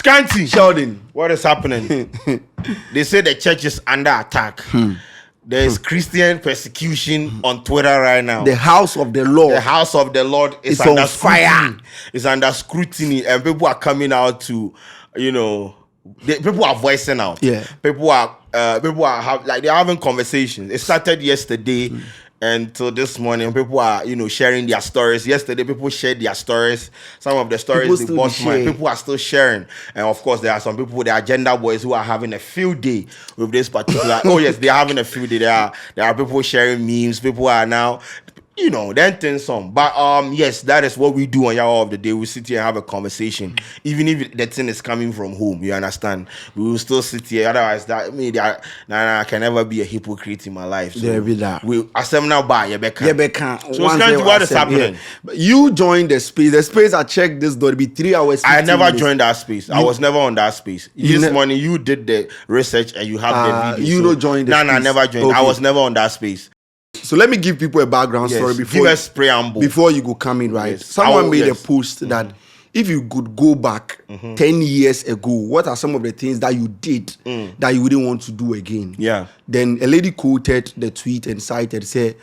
Scanty. Sheldon. What is happening? They say the church is under attack. There is Christian persecution on Twitter right now. The house of the Lord. The house of the Lord is It's under on scrutiny. fire. It's under scrutiny, and people are coming out to, people are voicing out. Yeah. People are they're having conversations. It started yesterday. Until this morning, people are, sharing their stories. Yesterday, people shared their stories. Some of the stories they bust mine. People are still sharing. And of course, there are some people, the agenda boys, who are having a field day with this particular. Oh yes, they are having a field day. There are people sharing memes. People are now, then things some. But yes, that is what we do on Yawa of the Day. We sit here and have a conversation, even if the thing is coming from home. You understand? We will still sit here. Otherwise, I can never be a hypocrite in my life. So we accept now by Yebeka. So what is happening? Yeah. You joined the space. The space I checked this door be 3 hours. I never joined that space. I was never on that space. This morning you did the research and you have the video. You don't join the space. No, I never joined. Okay. I was never on that space. So let me give people a background story before give us preamble before you go come in, right? Yes. Someone made a post that if you could go back 10 years ago, what are some of the things that you did that you wouldn't want to do again? Yeah. Then a lady quoted the tweet and cited, said,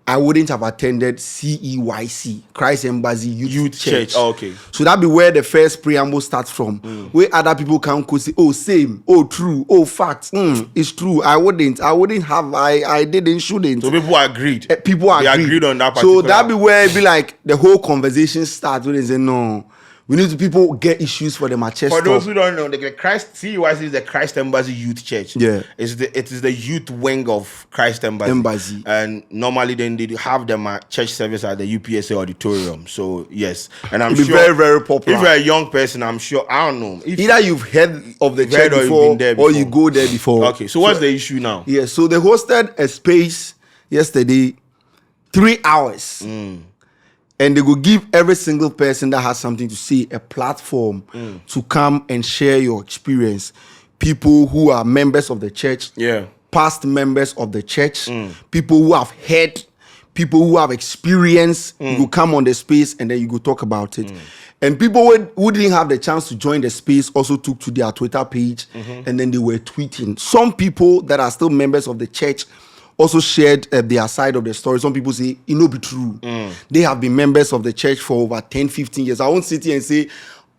I wouldn't have attended CEYC, Christ Embassy Youth Church. Oh, okay. So that be where the first preamble starts from, where other people can say, oh, same, oh, true, oh, facts, it's true. I wouldn't have, I didn't, shouldn't. So people agreed. People agreed on that particular. So that be where it be like the whole conversation starts when they say, no, we need to people get issues for the Manchester. For those who don't know, the CEYC is the Christ Embassy Youth Church. Yeah. It is the youth wing of Christ Embassy. And normally then they have them church service at the UPSA auditorium. So yes. And I'm sure very, very popular. If you're a young person, I'm sure, I don't know. Either you've heard of the church before or you go there before. Okay, so what's the issue now? Yeah, so they hosted a space yesterday, 3 hours. And they will give every single person that has something to say a platform to come and share your experience. People who are members of the church, past members of the church, people who have heard, people who have experience, you will come on the space and then you go talk about it. And people who didn't have the chance to join the space also took to their Twitter page and then they were tweeting. Some people that are still members of the church also shared their side of the story. Some people say it no be true. They have been members of the church for over 10, 15 years. I won't sit here and say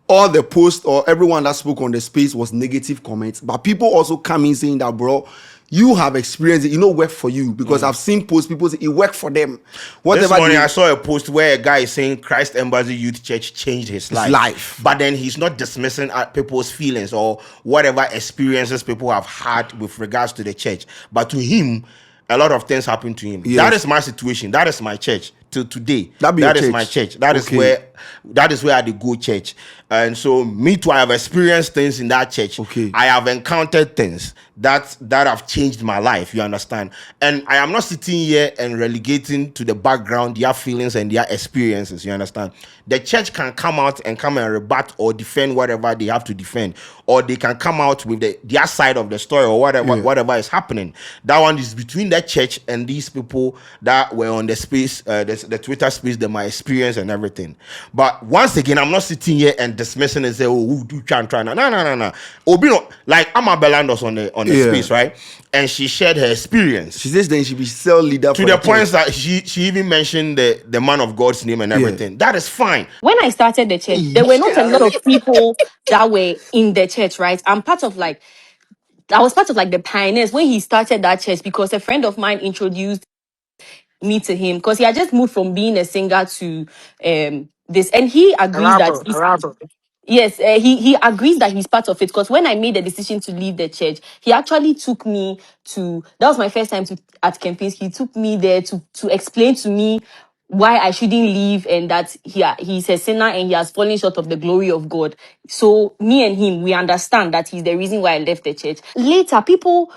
all the posts or everyone that spoke on the space was negative comments. But people also come in saying that, bro, you have experienced it, work for you. Because I've seen posts, people say it worked for them. Whatever. This morning I saw a post where a guy is saying Christ Embassy Youth Church changed his life. But then he's not dismissing people's feelings or whatever experiences people have had with regards to the church. But to him, a lot of things happen to him. Yes. That is my situation. That is my church till today. That is my church. That is where I go church. And so me too, I have experienced things in that church. I have encountered things that have changed my life. You understand? And I am not sitting here and relegating to the background their feelings and their experiences. You understand? The church can come out and rebut or defend whatever they have to defend, or they can come out with their side of the story or whatever is happening. That one is between that church and these people that were on the space, the Twitter space, my experience and everything. But once again, I'm not sitting here and dismissing and say, oh, who do try. No. Obino, like Amma Belandos on the space, right? And she shared her experience. She says then she be cell leader to the point that she even mentioned the man of God's name and everything. That is fine. When I started the church, there were not a lot of people that were in the church, right? I was part of the pioneers when he started that church, because a friend of mine introduced me to him because he had just moved from being a singer to this, and he agreed yes, he agrees that he's part of it, because when I made the decision to leave the church, he actually took me to, that was my first time at Kempinski. He took me there to explain to me why I shouldn't leave, and that he's a sinner and he has fallen short of the glory of God. So me and him, we understand that he's the reason why I left the church. Later, people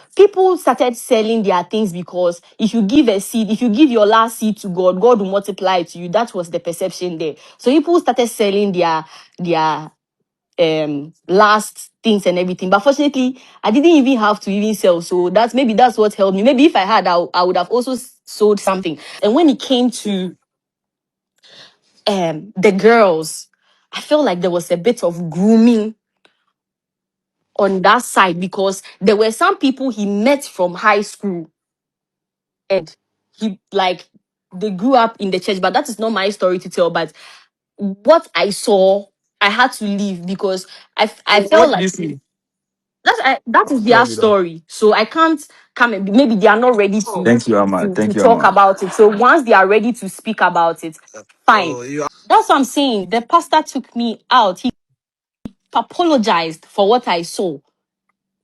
started selling their things, because if you give a seed, if you give your last seed to God, God will multiply it to you. That was the perception there. So people started selling their last things and everything. But fortunately, I didn't even have to even sell. So that's what helped me. Maybe if I had, I would have also sold something. And when it came to the girls, I felt like there was a bit of grooming on that side because there were some people he met from high school and he like they grew up in the church, but that is not my story to tell. But what I saw, I had to leave because I felt like that is their story. So I can't come and maybe they are not ready to talk about it. So once they are ready to speak about it, fine. That's what I'm saying. The pastor took me out. He apologized for what I saw.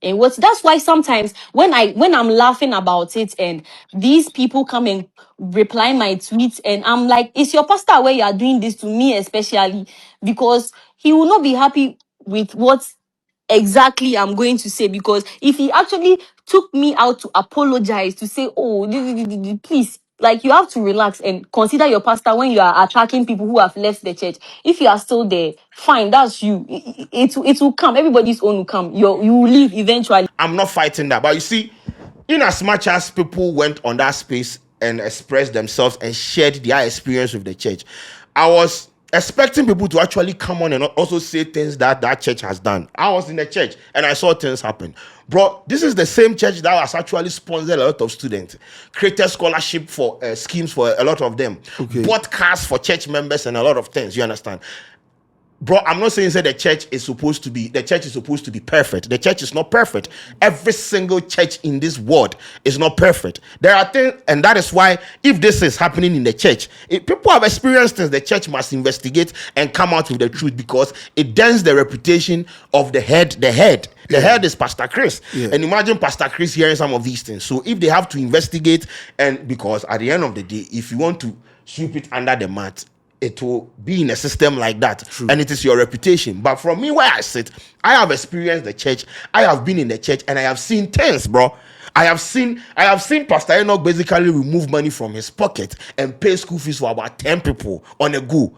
And what that's why sometimes when I'm laughing about it and these people come and reply my tweets and I'm like, is your pastor where you are doing this to me especially? Because he will not be happy with what exactly I'm going to say, because if he actually took me out to apologize to say, oh, please, like, you have to relax and consider your pastor when you are attacking people who have left the church. If you are still there, fine, that's you. It will come. Everybody's own will come. You will leave eventually. I'm not fighting that, but you see, in as much as people went on that space and expressed themselves and shared their experience with the church, I was expecting people to actually come on and also say things that church has done. I was in the church and I saw things happen. Bro, this is the same church that has actually sponsored a lot of students, created scholarship for schemes for a lot of them, bought cars for church members and a lot of things, you understand? Bro, I'm not saying that the church is supposed to be perfect. The church is not perfect. Every single church in this world is not perfect. There are things, and that is why if this is happening in the church, if people have experienced things, the church must investigate and come out with the truth, because it dents the reputation of the head. The head is Pastor Chris. And imagine Pastor Chris hearing some of these things. So if they have to investigate, and because at the end of the day, if you want to sweep it under the mat, it will be in a system like that. True. And it is your reputation. But from me where I sit, I have experienced the church, I have been in the church, and I have seen things, bro. I have seen Pastor Enoch basically remove money from his pocket and pay school fees for about 10 people on a go.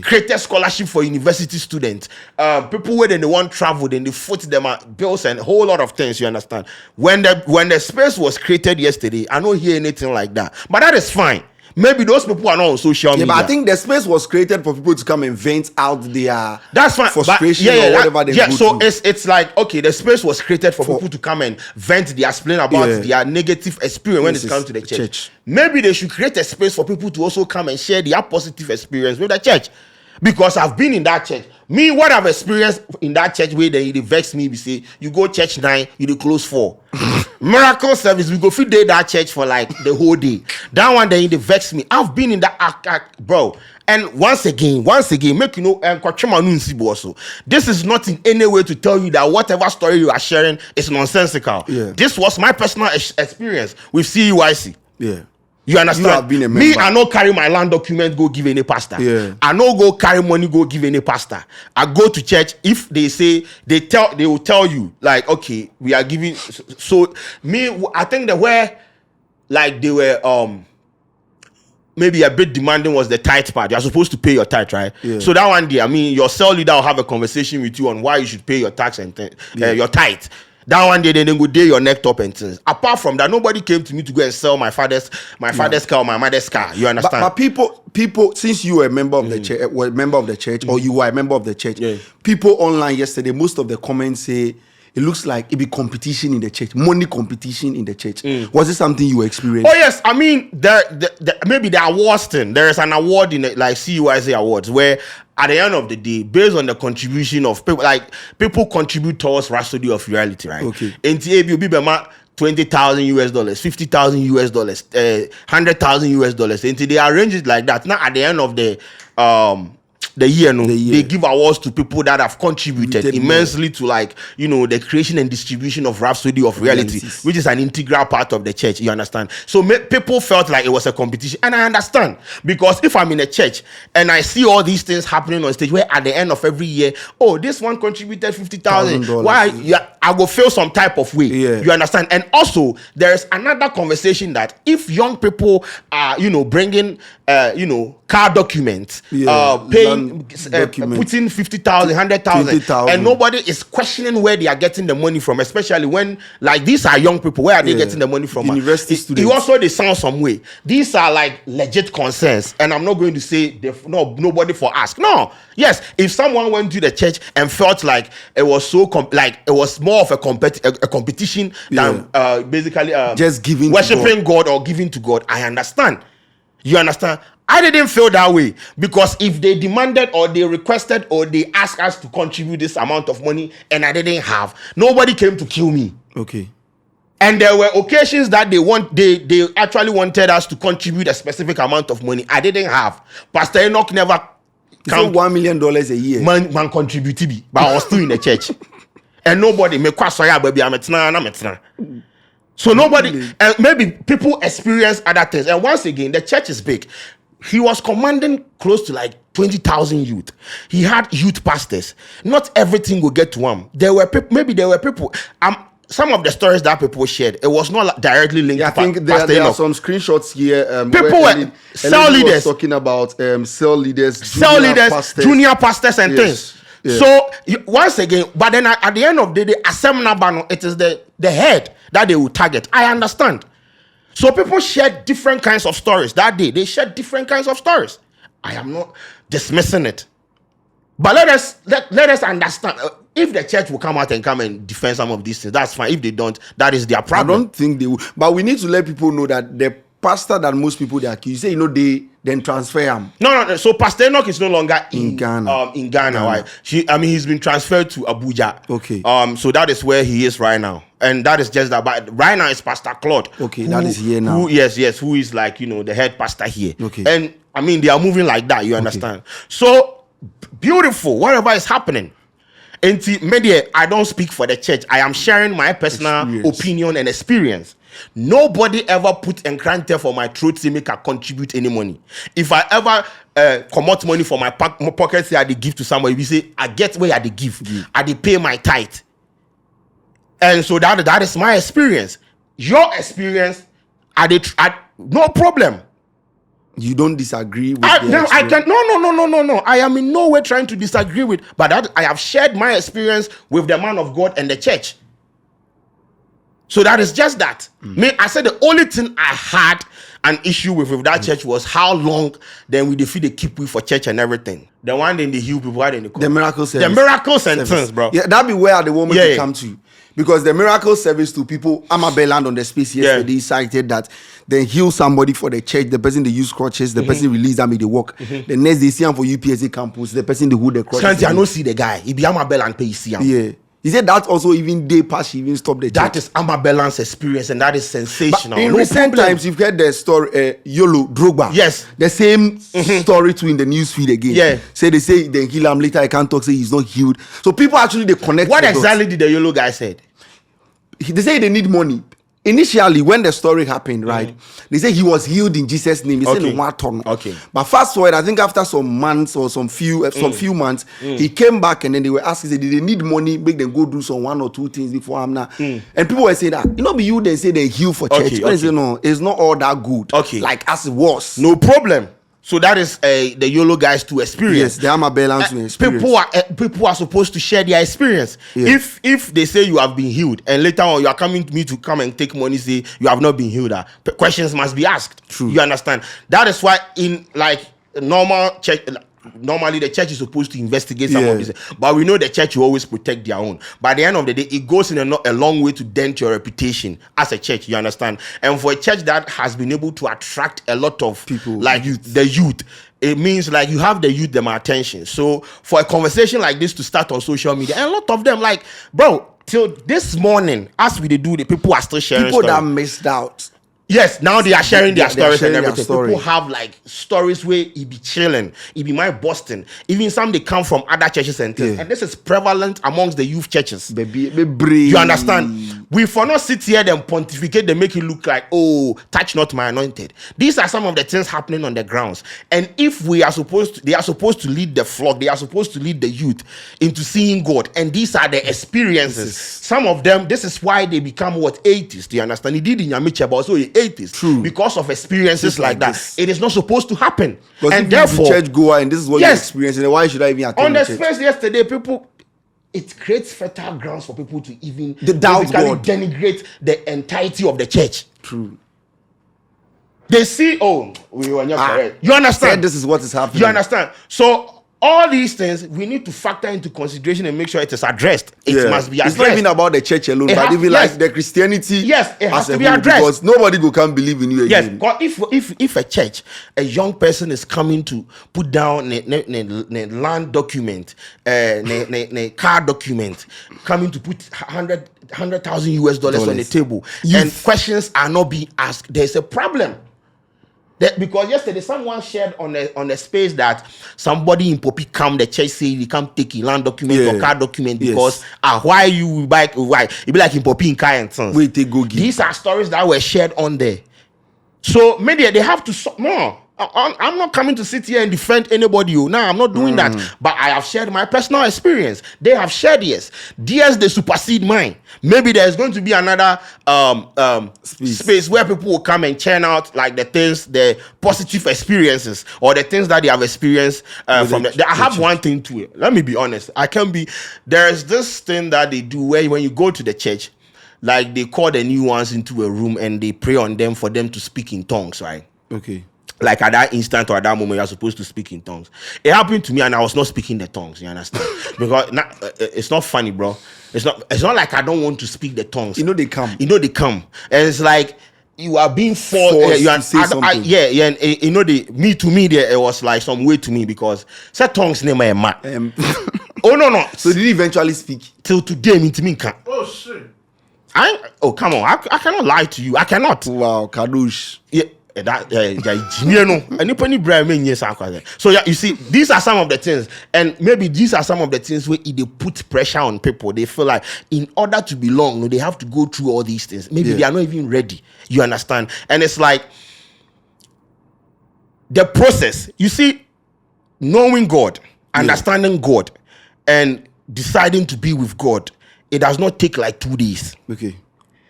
Created scholarship for university students. People where they want travel, then they foot them bills and a whole lot of things, you understand? When the space was created yesterday, I don't hear anything like that. But that is fine. Maybe those people are not on social media. But I think the space was created for people to come and vent out their frustration or whatever they go so through. It's like, okay, the space was created for people to come and vent their explain about their negative experience when it comes to the church. Maybe they should create a space for people to also come and share their positive experience with the church. Because I've been in that church. Me, what I've experienced in that church where they vex me, we say, you go church 9, you close 4. Miracle service, we go feed day that church for like the whole day. That one, they vex me. I've been in that, bro. And once again, make you know, this is not in any way to tell you that whatever story you are sharing is nonsensical. This was my personal experience with CEYC. You understand? You have been a member. Me, I no carry my land document, go give any pastor. I no go carry money, go give any pastor. I go to church. If they say, they will tell you, like, okay, we are giving. So me, I think that where, like, they were maybe a bit demanding was the tithe part. You're supposed to pay your tithe, right? So that one day, I mean, your cell leader will have a conversation with you on why you should pay your tax and your tithe. That one day, then go day your neck top and things. Apart from that, nobody came to me to go and sell my father's car or my mother's car. You understand? But people, since you were a member of the church, or you were a member of the church, people online yesterday, most of the comments say it looks like it be competition in the church, money competition in the church. Was it something you experienced? Oh yes, I mean, maybe the awards thing. There is an award in it, like CEYC awards, where at the end of the day, based on the contribution of people, like people contribute towards Rhapsody of Reality, right? And $20,000 US, $50,000 US, $100,000 US, and they arrange it like that. Now at the end of the year, they give awards to people that have contributed immensely to, like, you know, the creation and distribution of Rhapsody of Reality, which is an integral part of the church. You understand? So people felt like it was a competition, and I understand, because if I'm in a church and I see all these things happening on stage, where at the end of every year, oh, this one contributed $50,000, why? I will feel some type of way. You understand? And also, there is another conversation that if young people are, you know, bringing, car documents, paying, putting 50,000, 100,000, and nobody is questioning where they are getting the money from, especially when, like, these are young people. Where are they getting the money from? University students. You also, they sound some way. These are like legit concerns, and I'm not going to say nobody for ask. No, yes, if someone went to the church and felt like it was so it was more more of a competition than basically just giving worshiping God or giving to God. I understand. You understand? I didn't feel that way, because if they demanded or they requested or they asked us to contribute this amount of money and I didn't have, nobody came to kill me. Okay. And there were occasions that they actually wanted us to contribute a specific amount of money. I didn't have. Pastor Enoch never count $1 million a year. Man contributed, but I was still in the church. And nobody me kwasoya baby ametna. So nobody, and maybe people experience other things. And once again, the church is big. He was commanding close to like 20,000 youth. He had youth pastors. Not everything will get to him. There were people. Some of the stories that people shared, it was not directly linked. I think there are some screenshots here. People were cell leaders talking about cell leaders, junior pastors, and things. Yeah. So once again, but then at the end of the day, it is the head that they will target. I understand. So people shared different kinds of stories that day. They shared different kinds of stories. I am not dismissing it, but let us understand. If the church will come out and defend some of these things, that's fine. If they don't, that is their problem. I don't think they will. But we need to let people know that the pastor that most people they accuse, you say, they then transfer him. No. So Pastor Enoch is no longer in Ghana. In Ghana. Right? He's been transferred to Abuja. Okay. So that is where he is right now, and that is just that. But right now it's Pastor Claude. Okay, that is here now. Yes. Who is like the head pastor here. Okay. And they are moving like that. You understand? Okay. So beautiful. Whatever is happening. Media, I don't speak for the church. I am sharing my personal opinion and experience. Nobody ever put enkrante for my throat to make I contribute any money. If I ever come out money for my pocket, say I dey give to somebody, we say I get where I dey give. I dey pay my tithe. And so that is my experience. Your experience, no problem. You don't disagree with No. I am in no way trying to disagree with, but that I have shared my experience with the man of God and the church. So that is just that. I said the only thing I had an issue with that church was how long then we defeat the keep with for church and everything. The one in the heal people, the miracle service. The miracle sentence, bro. Yeah, that be where the woman will come to. Because the miracle service to people, Amabel land on the space yesterday cited that they heal somebody for the church, the person they use crutches, the person release them, they walk. The next they see him for UPSA campus, the person they hold the crutches. Can't you not see the guy? He be Amabel and pay see him. Yeah. He said that also even day past she even stopped the church. That is Amabelan's experience and that is sensational. But in recent times, you've heard the story, Yolo Drogba. Yes. The same story too in the news feed again. Yeah. They say they heal him later, I can't talk, say he's not healed. So people actually, they connect. What exactly did the Yolo guy say? They say they need money. Initially, when the story happened, right, they say he was healed in Jesus' name. He said no one ton. Okay. But fast forward, I think after some months or some few months, he came back and then they were asking, did they need money? Make them go do some 1 or 2 things before I'm now. And people were saying that, be you then say they heal for church. They say no, it's not all that good. Okay. Like as it was. No problem. So that is the YOLO guys to experience. Yes, the Amabelans to experience. People are supposed to share their experience. Yeah. If they say you have been healed and later on you are coming to me to come and take money, say you have not been healed, questions must be asked. True. You understand? That is why in like normal church, normally the church is supposed to investigate some of this, but we know the church will always protect their own. By the end of the day, it goes in a long way to dent your reputation as a church. You understand? And for a church that has been able to attract a lot of people, like the youth, it means like you have the youth them attention. So for a conversation like this to start on social media, and a lot of them like, bro, till this morning, as we do, the people are still sharing people stories. that missed out. Yes, now they are sharing their stories and everything. Story. People have like stories where it be chilling, it be my Boston. Even some they come from other churches and things. And this is prevalent amongst the youth churches. You understand? We for not sit here and pontificate, they make it look like, oh, touch not my anointed. These are some of the things happening on the grounds. And if they are supposed to lead the flock, they are supposed to lead the youth into seeing God. And these are the experiences. Some of them, this is why they become atheists. Do you understand? He did in Yamiche, but also atheists. True. Because of experiences like that. This. It is not supposed to happen. And therefore, church goer and this is what you experience, and why should I even attend on the church? space yesterday, people, it creates fertile grounds for people to even doubt God, denigrate the entirety of the church. True. They see, we were not correct. You understand? This is what is happening. You understand? So All these things we need to factor into consideration and make sure it is addressed. It must be addressed. It's not even about the church alone, but even like the Christianity. Yes, it has to be addressed because nobody go can believe in you again. Yes, because if a church, a young person is coming to put down a land document, a car document, coming to put $100,000 US on the table, and questions are not being asked, there's a problem. Because yesterday someone shared on a space that somebody in Poppy come, the church say you can't take a land document or car document because why you buy why it be like in Poppy in car and sons. Wait, they go give. These are stories that were shared on there. So maybe they have to no. I'm not coming to sit here and defend anybody. No, I'm not doing that. But I have shared my personal experience. They have shared theirs. Theirs they supersede mine. Maybe there's going to be another space where people will come and churn out like the things, the positive experiences or the things that they have experienced from the I have one thing to it. Let me be honest. There's this thing that they do where when you go to the church, like they call the new ones into a room and they pray on them for them to speak in tongues, right? Okay. Like at that instant or at that moment, you're supposed to speak in tongues. It happened to me, and I was not speaking the tongues. You understand? Because it's not funny, bro. It's not like I don't want to speak the tongues. You know they come. And it's like you are being forced to say something. And to me, it was like some way to me because said tongues name a man. Oh no. So did he eventually speak? Till today, me to me can. Oh shit. Come on. I cannot lie to you. I cannot. Wow, Kadosh. Yeah. So you see, these are some of the things, and maybe these are some of the things where they put pressure on people. They feel like in order to belong, they have to go through all these things. Maybe they are not even ready. You understand? And it's like the process. You see, knowing God, understanding God, and deciding to be with God. It does not take like 2 days. Okay.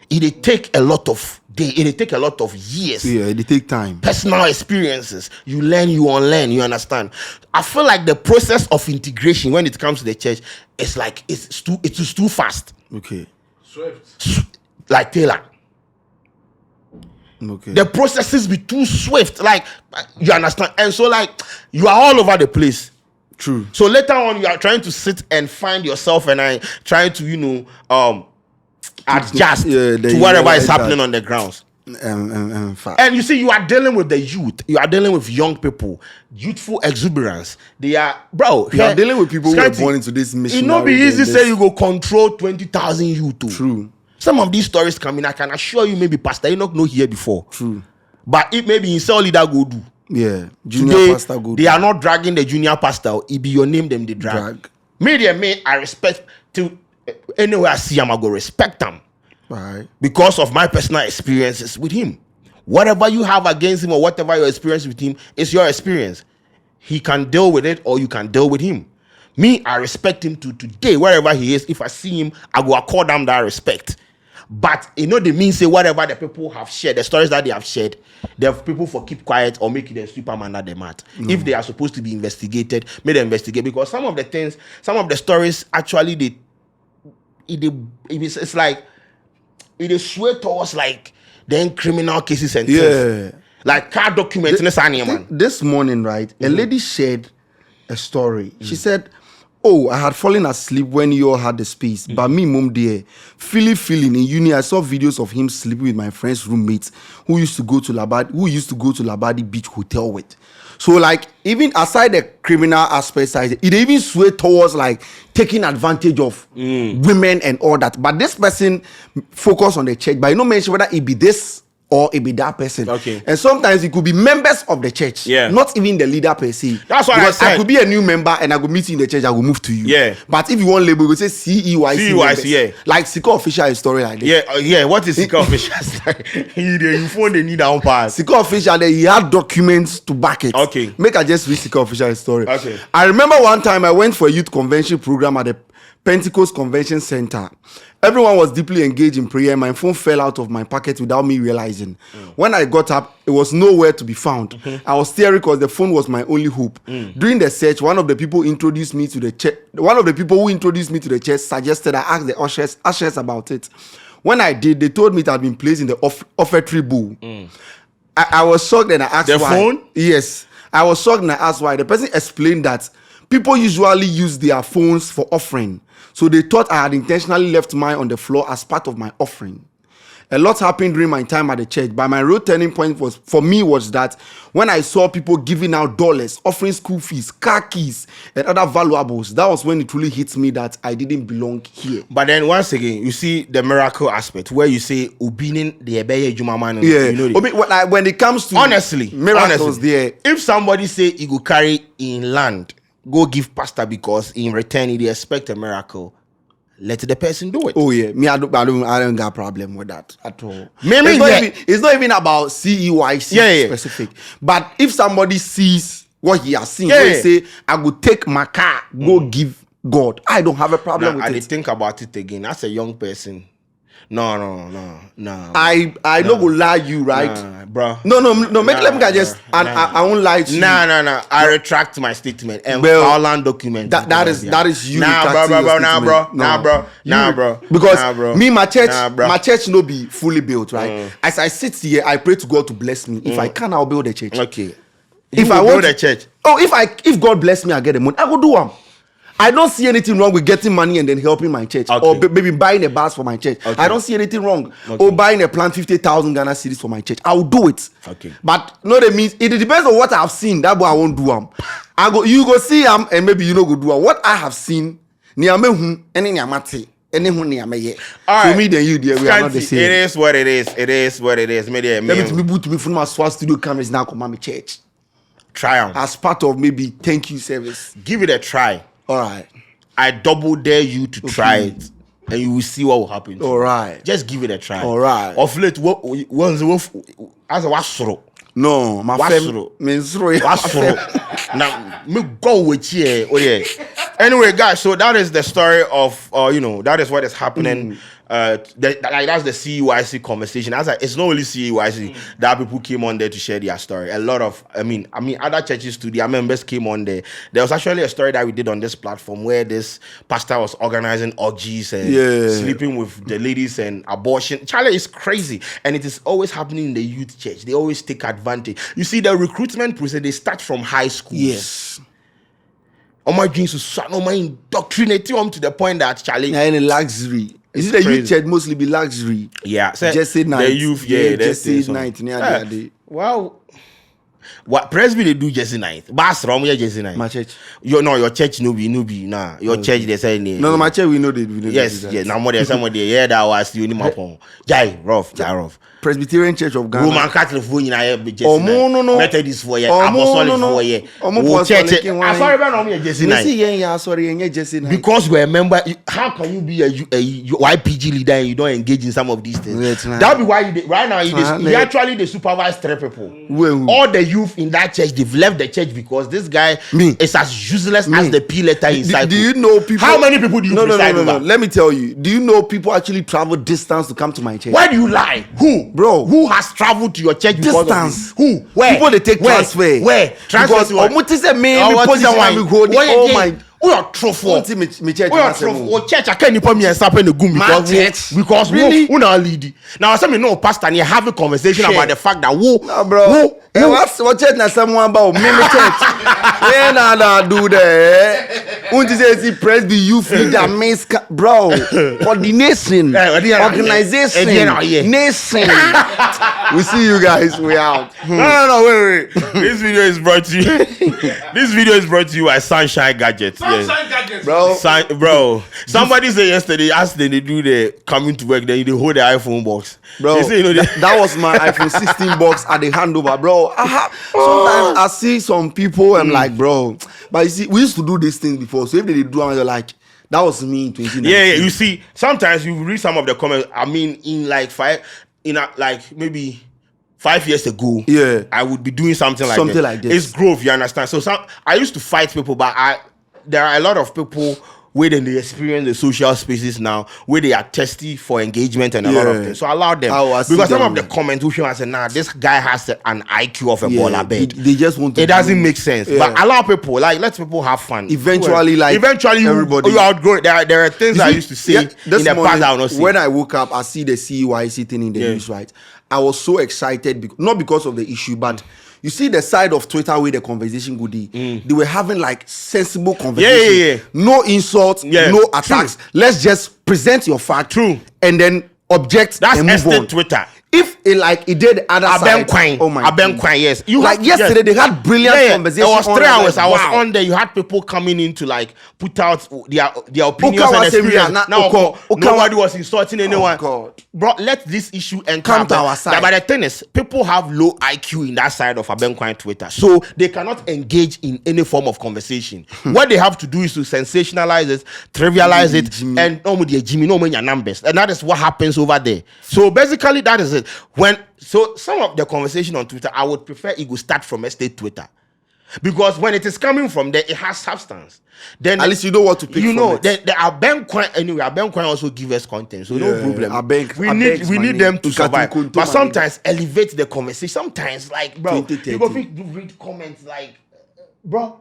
It take a lot of days. It take a lot of years. Yeah, it take time. Personal experiences. You learn, you unlearn. You understand? I feel like the process of integration when it comes to the church is like it's too fast. Okay. Swift. Like Taylor. Okay. The processes be too swift. Like you understand? And so like you are all over the place. True. So later on, you are trying to sit and find yourself, and I trying to adjust to whatever is happening on the grounds. And you see, you are dealing with the youth. You are dealing with young people, youthful exuberance. They are, bro. You are dealing with people who are born into this mission. It not be easy to say you go control 20,000 youth too. True. Some of these stories coming, I can assure you, maybe Pastor Enoch know here before. True. But it maybe in Saul leader go do. Yeah. Junior today, pastor go. They are not dragging the junior pastor. It be your name them they drag. Me, I respect to anywhere I see him, I go respect him. Right. Because of my personal experiences with him. Whatever you have against him or whatever your experience with him is your experience. He can deal with it or you can deal with him. Me, I respect him to today, wherever he is. If I see him, I will accord him that respect. But they mean say whatever the people have shared, the stories that they have shared, the people for keep quiet or make it a sweep under the mat. If they are supposed to be investigated, may they investigate. Because some of the things, some of the stories actually it's like it is sway towards like then criminal cases and things. Like car documents this morning, right? A lady shared a story. She said, "Oh, I had fallen asleep when you all had the space. But me, mom, dear, feeling in uni, I saw videos of him sleeping with my friend's roommates who used to go to Labadi Beach Hotel with. So, like, even aside the criminal aspect side, it even sway towards like taking advantage of women and all that. But this person focused on the church, but you don't mention whether it be this or it be that person. Okay. And sometimes it could be members of the church. Yeah. Not even the leader per se. That's what because I said. I could be a new member and I could meet you in the church, I will move to you. Yeah. But if you want label, you say CEYC. CEYC, yeah. Like Sika Official story like this. Yeah. What is Sika Official? You phone they need down pass. Sika Official, he had documents to back it. Okay. Make I just read Sika Official story. Okay. I remember one time I went for a youth convention program at the Pentecost Convention Center. Everyone was deeply engaged in prayer. My phone fell out of my pocket without me realizing. When I got up, it was nowhere to be found. I was teary because the phone was my only hope. During the search, one of the people who introduced me to the church suggested I ask the ushers about it. When I did, they told me it had been placed in the offertory bowl. I was shocked and I asked why. The phone? Yes. I was shocked and I asked why. The person explained that people usually use their phones for offering. So they thought I had intentionally left mine on the floor as part of my offering. A lot happened during my time at the church, but my real turning point was that when I saw people giving out dollars, offering school fees, car keys, and other valuables, that was when it really hit me that I didn't belong here. But then once again, you see the miracle aspect where you say Ubinin the Ebeye Jumaman. Yeah, you know when it comes to miracles, there. If somebody say he go carry in land, go give pastor because in return he expect a miracle. Let the person do it. Oh yeah, me I don't got a problem with that at all. It's not even about CEYC specific. But if somebody sees what he has seen, they say I go take my car, go give God. I don't have a problem with it. I think about it again. As a young person. No. I don't go lie you, right? Bro. No. Let me just I won't lie to you. No. I retract my statement and file document. That is you. Bro. Because me, my church no be fully built, right? As I sit here, I pray to God to bless me. If I can, I'll build a church. Okay. If I build a church. If God bless me, I get the money. I will do them. I don't see anything wrong with getting money and then helping my church, or maybe buying a bus for my church. Okay. I don't see anything wrong, or buying a plant 50,000 Ghana cedis for my church. I will do it. Okay. But no, that means it depends on what I've seen. That's why I won't do them. You go see them, and maybe you know go do them. What I have seen, niamehu, any niamate. So me then you there, we are not the same. It is what it is. Let me to me from my swat studio cameras now come my church. Try on. As part of maybe thank you service. Give it a try. All right. I double dare you to try it, and you will see what will happen. All right. Just give it a try. All right. Of late, as a wasro. No, my wasro. Wasro. Now me go with you. Oh yeah. Anyway, guys, so that is the story of that is what is happening. That's the CEYC conversation. It's not only CEYC that people came on there to share their story. A lot of, other churches too, their members came on there. There was actually a story that we did on this platform where this pastor was organizing orgies and sleeping with the ladies and abortion. Charlie is crazy, and it is always happening in the youth church. They always take advantage. You see, the recruitment process, they start from high schools. Yes. My dreams to son, my indoctrinate them to the point that Charlie in luxury. Is it the youth church mostly be luxury? Yeah, so just say night. The youth, just say night. Well, what Presby they do just night? Bass wrong here just night. My church. Your church no be nah. Your church they say no. My church we know they. Yes. Now more there's somebody here that was you need my phone. Jai rough. Presbyterian Church of Ghana. Roman Catholic for you na be just. No. Methodist for you. Apostolic for you. Church. I sorry about no just night. Sorry, just night. Because we remember, how can you be a YPG leader and you don't engage in some of these things? That be why right now you actually the supervise 3 people. All the youth in that church, they've left the church because this guy is as useless as the P letter inside. Do you know people? How many people do you preside over? Let me tell you. Do you know people actually travel distance to come to my church? Why do you lie? Who? Bro, who has traveled to your church because distance? Of who? Where? People they take transfer. Where? Because position oh my. We are truthful. Me church. We are truthful. Church I can't put me and stop in the gum because really we not lead. Now I say me no pastor and you have a conversation about the fact that bro. What church na someone about me church. Yeah, nah do that. Won't you say Presby youth leader means bro coordination organization nation. We see you guys. We out. No, wait. This video is brought to you. This video is brought to you by Sunshine Gadgets. Sunshine Gadgets, bro. Somebody said yesterday, asked them to do the coming to work, then they hold the iPhone box. Bro, say, that was my iPhone 16 box at the handover, bro. Sometimes I see some people, I'm like, bro. But you see, we used to do these things before. So if they do, I'm like, that was me in 2019. Yeah. You see, sometimes you read some of the comments. In maybe 5 years ago, I would be doing something like this. It's growth, you understand? So I used to fight people, but there are a lot of people where then they experience the social spaces now, where they are thirsty for engagement and a lot of things. So allow them. Because some of the comments who say, this guy has an IQ of a baller bed. They just want to. It doesn't make sense. Yeah. But allow people, let people have fun. Eventually, everybody. You outgrow it. There are things I used to say in the past I will not say. When I woke up, I see the CEYC thing in the news, right? I was so excited, not because of the issue, but you see the side of Twitter where the conversation would be. They were having like sensible conversation. No insults, no attacks. True. Let's just present your fact. True. And then object. That's and move on. Twitter. If it did the other side, oh my God. Yes. You like yesterday they had brilliant conversation. It was 3 hours. I was on there. You had people coming in to like put out their opinions and experience. Now nobody was insulting anyone. God. Bro, let this issue come to our side. But the thing is, people have low IQ in that side of Abenkwan Twitter, so they cannot engage in any form of conversation. What they have to do is to sensationalize it, trivialize it, and no your numbers, and that is what happens over there. So basically, that is it. So some of the conversation on Twitter, I would prefer it would start from estate Twitter, because when it is coming from there, it has substance. Then at least you know what to pick. You know, the Abenkwan anyway. Abenkwan also give us content, so no problem. We need them to survive, but sometimes elevate the conversation. Sometimes, like bro, you go read comments like, bro.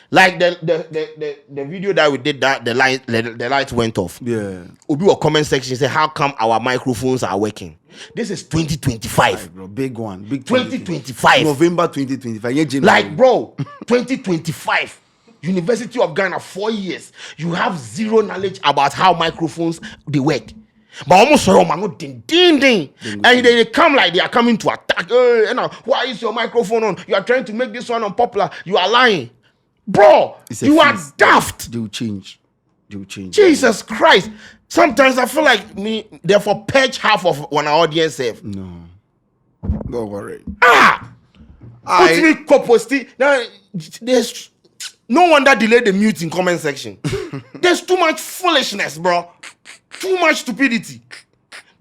Like the video that we did, that the light went off. Yeah. Obi or comment section say, how come our microphones are working? This is 2025, bro. Big one. Big 2025. November 2025. Like, bro, 2025. University of Ghana, 4 years. You have zero knowledge about how microphones they work. But almost ding. And they come like they are coming to attack. Why is your microphone on? You are trying to make this one unpopular. You are lying. Bro, you are daft. They will change. Jesus Christ. Sometimes I feel like therefore purge half of one audience. No. Don't worry. Put me co-posting. Now, there's no wonder delay the mute in comment section. There's too much foolishness, bro. Too much stupidity.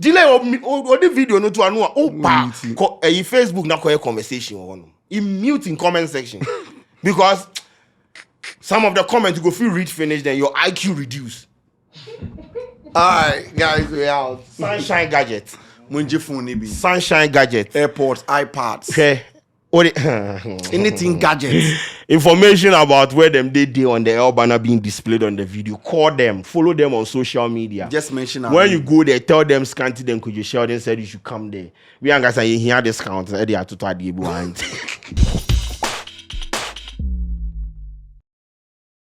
Delay or the video no to anu. Facebook na call conversation on. In mute in comment section. Because some of the comments you go feel read finish, then your IQ reduce. Alright, guys, we out. Sunshine gadget. Sunshine gadget. AirPods, iPads. Okay. Anything gadgets. Information about where them they on the L banner being displayed on the video. Call them, follow them on social media. Just mention when you go there, tell them scanty them could you Sheldon said you should come there. We are gonna say you hear discounts. They are to